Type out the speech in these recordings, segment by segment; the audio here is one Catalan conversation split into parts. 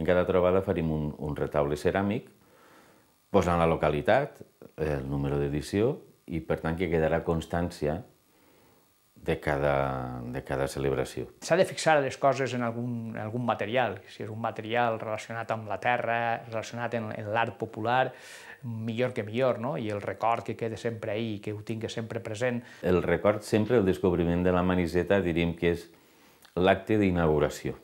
cada trobada faríem un retaule ceràmic, posant la localitat, el número d'edició, i per tant que quedarà constància de cada celebració. S'ha de fixar les coses en algun material, si és un material relacionat amb la terra, relacionat amb l'art popular, millor que millor, no? I el record que queda sempre ahí, que ho tingui sempre present. El record sempre, el descobriment de la Maniseta, diríem que és l'acte d'inauguració.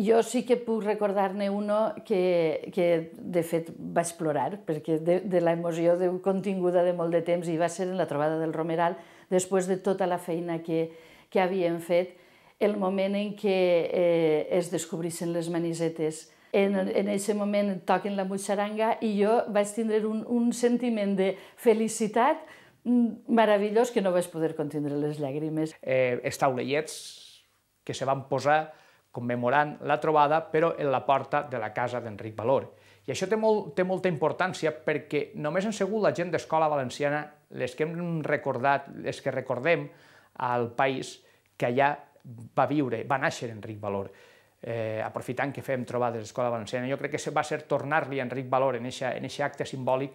Jo sí que puc recordar-ne uno que de fet vaig plorar, perquè de l'emoció continguda de molt de temps, i va ser en la trobada del Romeral, després de tota la feina que havíem fet, el moment en què es descobrissin les manisetes. En aquest moment toquen la mutxaranga i jo vaig tindre un sentiment de felicitat meravellós que no vaig poder contindre les llàgrimes. Els taulellets que se van posar commemorant la trobada, però en la porta de la casa d'Enric Valor. I això té molta importància perquè només han sigut la gent d'Escola Valenciana les que hem recordat, les que recordem al país que allà va néixer Enric Valor. Aprofitant que fem trobades d'Escola Valenciana, jo crec que va ser tornar-li a Enric Valor en aquest acte simbòlic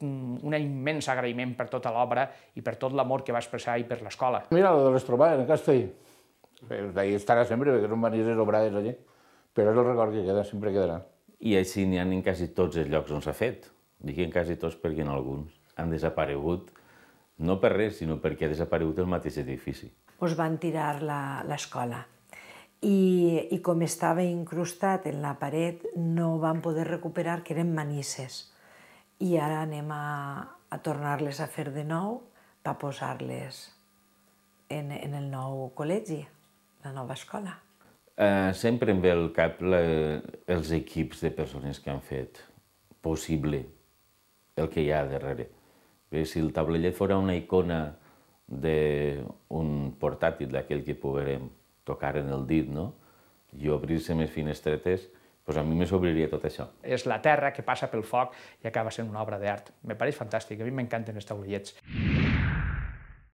un immens agraïment per tota l'obra i per tot l'amor que va expressar i per l'escola. Mira, lo de les trobades en Castell. D'ahir estarà sempre, perquè són manises obrades allí, però és el record que queda, sempre quedarà. I així n'hi ha en quasi tots els llocs on s'ha fet. Dic en quasi tots perquè en alguns han desaparegut, no per res, sinó perquè ha desaparegut el mateix edifici. Us van tirar l'escola i com estava incrustat en la paret no van poder recuperar que eren manisses. I ara anem a tornar-les a fer de nou per posar-les en el nou col·legi, la nova escola. Sempre em ve al cap els equips de persones que han fet possible el que hi ha darrere. Si el taulellet fos una icona d'un portàtil d'aquell que poguérem tocar en el dit, i obrir-se més finestretes, a mi me s'obriria tot això. És la terra que passa pel foc i acaba sent una obra d'art. Me pareix fantàstic, a mi m'encanten els taulellets.